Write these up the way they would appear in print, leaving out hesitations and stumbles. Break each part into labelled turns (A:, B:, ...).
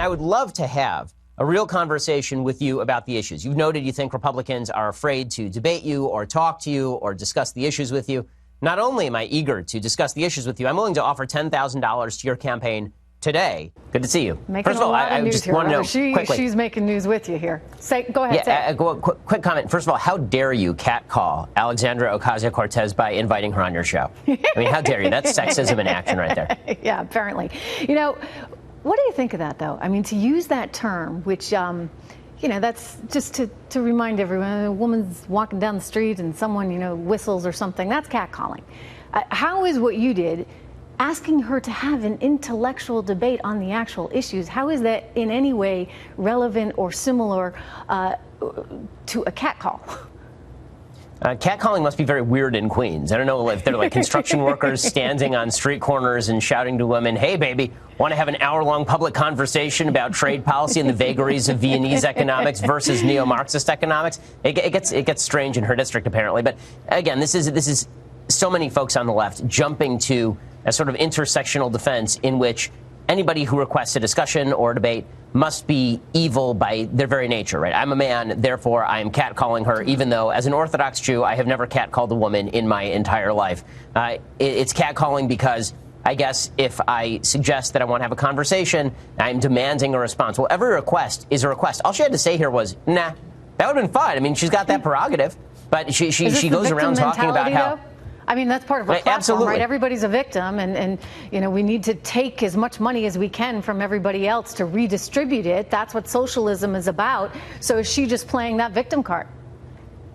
A: I would love to have a real conversation with you about the issues. You've noted you think Republicans are afraid to debate you or talk to you or discuss the issues with you. Not only am I eager to discuss the issues with you, I'm willing to offer $10,000 to your campaign today. Good to see you.
B: First of all, I just want to know quickly. She's making news with you here. Go ahead.
A: Quick comment. First of all, how dare you catcall Alexandra Ocasio-Cortez by inviting her on your show? I mean, how dare you? That's sexism in action right there.
B: Yeah, apparently. You know, what do you think of that, though? I mean, to use that term, which, you know, that's just to remind everyone, a woman's walking down the street and someone, you know, whistles or something, that's catcalling. How is what you did, asking her to have an intellectual debate on the actual issues, how is that in any way relevant or similar to a catcall?
A: Catcalling must be very weird in Queens. I don't know if they're like construction workers standing on street corners and shouting to women, hey, baby, want to have an hour-long public conversation about trade policy and the vagaries of Viennese economics versus neo-Marxist economics? It gets strange in her district, apparently. But again, this is so many folks on the left jumping to a sort of intersectional defense in which anybody who requests a discussion or a debate must be evil by their very nature, right? I'm a man, therefore I am catcalling her, even though as an Orthodox Jew, I have never catcalled a woman in my entire life. It's catcalling because I guess if I suggest that I want to have a conversation, I'm demanding a response. Well, every request is a request. All she had to say here was, nah, that would have been fine. I mean, she's got that prerogative, but she goes around talking about how...
B: Though? I mean, that's part of a platform,
A: absolutely.
B: Right? Everybody's a victim, and you know, we need to take as much money as we can from everybody else to redistribute it. That's what socialism is about. So is she just playing that victim card?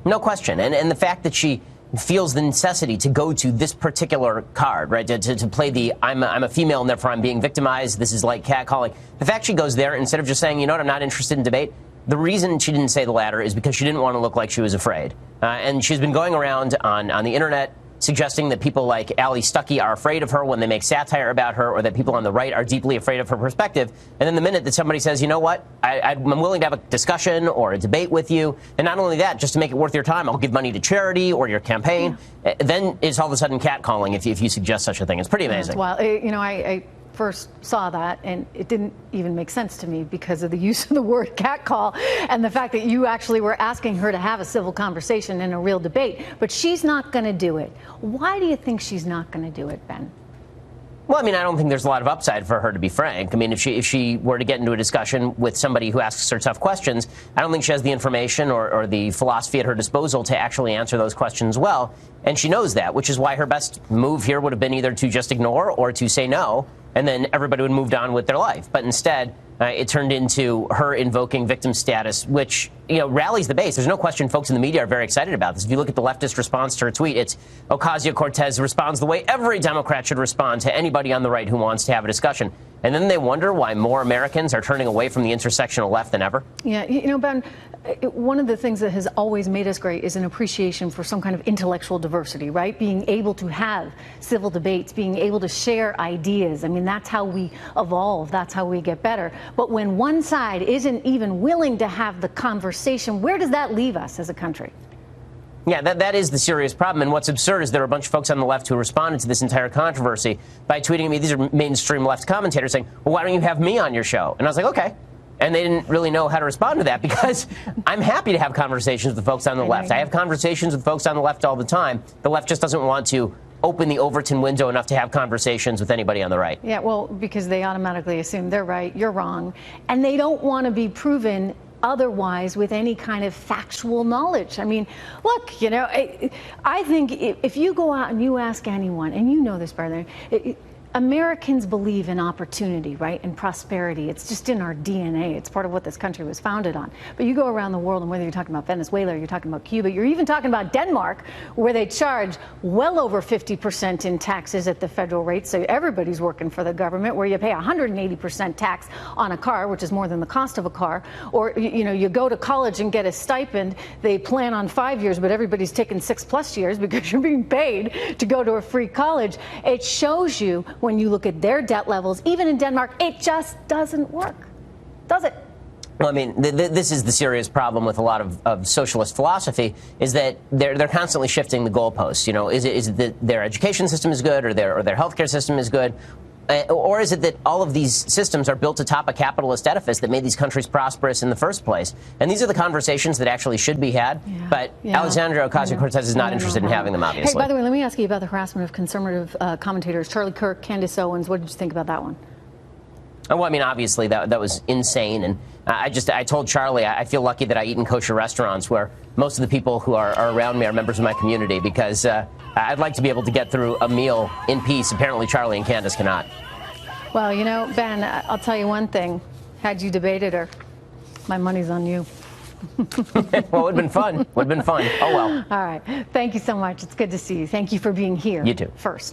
A: No question. And the fact that she feels the necessity to go to this particular card, right, to play the I'm a female and therefore I'm being victimized, this is like catcalling. The fact she goes there instead of just saying, you know what, I'm not interested in debate, the reason she didn't say the latter is because she didn't want to look like she was afraid. And she's been going around on the internet suggesting that people like Ali Stuckey are afraid of her when they make satire about her, or that people on the right are deeply afraid of her perspective. And then the minute that somebody says, you know what, I'm willing to have a discussion or a debate with you, and not only that, just to make it worth your time, I'll give money to charity or your campaign, then it's all of a sudden catcalling if you suggest such a thing. It's pretty amazing.
B: Well, you know, I first saw that, and it didn't even make sense to me because of the use of the word catcall and the fact that you actually were asking her to have a civil conversation and a real debate. But she's not going to do it. Why do you think she's not going to do it, Ben?
A: Well, I mean, I don't think there's a lot of upside for her, to be frank. I mean, if she were to get into a discussion with somebody who asks her tough questions, I don't think she has the information or the philosophy at her disposal to actually answer those questions well. And she knows that, which is why her best move here would have been either to just ignore or to say no, and then everybody would have moved on with their life. But instead, it turned into her invoking victim status, which, you know, rallies the base. There's no question folks in the media are very excited about this. If you look at the leftist response to her tweet, it's Ocasio-Cortez responds the way every Democrat should respond to anybody on the right who wants to have a discussion. And then they wonder why more Americans are turning away from the intersectional left than ever.
B: Yeah, you know, Ben, one of the things that has always made us great is an appreciation for some kind of intellectual diversity, right? Being able to have civil debates, being able to share ideas. I mean, that's how we evolve. That's how we get better. But when one side isn't even willing to have the conversation, where does that leave us as a country?
A: Yeah, that is the serious problem. And what's absurd is there are a bunch of folks on the left who responded to this entire controversy by tweeting at me. These are mainstream left commentators saying, well, why don't you have me on your show? And I was like, OK. And they didn't really know how to respond to that because I'm happy to have conversations with folks on the left. I have conversations with folks on the left all the time. The left just doesn't want to open the Overton window enough to have conversations with anybody on the right.
B: Yeah, well, because they automatically assume they're right, you're wrong. And they don't want to be proven otherwise with any kind of factual knowledge. I mean, look, you know, I think if you go out and you ask anyone, and you know this better than Americans believe in opportunity, right, and prosperity. It's just in our DNA. It's part of what this country was founded on. But you go around the world, and whether you're talking about Venezuela, or you're talking about Cuba, you're even talking about Denmark, where they charge well over 50% in taxes at the federal rate. So everybody's working for the government, where you pay 180% tax on a car, which is more than the cost of a car. Or, you know, you go to college and get a stipend. They plan on 5 years, but everybody's taking 6+ years because you're being paid to go to a free college. It shows you, when you look at their debt levels, even in Denmark, it just doesn't work, does it?
A: Well, I mean, this is the serious problem with a lot of socialist philosophy, is that they're constantly shifting the goalposts. You know, is it that their education system is good, or their healthcare system is good? Or is it that all of these systems are built atop a capitalist edifice that made these countries prosperous in the first place? And these are the conversations that actually should be had. Yeah. But Alexandria Ocasio-Cortez is not interested in having them, obviously.
B: Hey, by the way, let me ask you about the harassment of conservative commentators. Charlie Kirk, Candace Owens, what did you think about that one?
A: Oh, well, I mean, obviously, that was insane. And I told Charlie I feel lucky that I eat in kosher restaurants where most of the people who are around me are members of my community, because I'd like to be able to get through a meal in peace. Apparently, Charlie and Candace cannot.
B: Well, you know, Ben, I'll tell you one thing. Had you debated her, my money's on you.
A: Well, it would have been fun. Would have been fun. Oh, well.
B: All right. Thank you so much. It's good to see you. Thank you for being here.
A: You too.
B: First.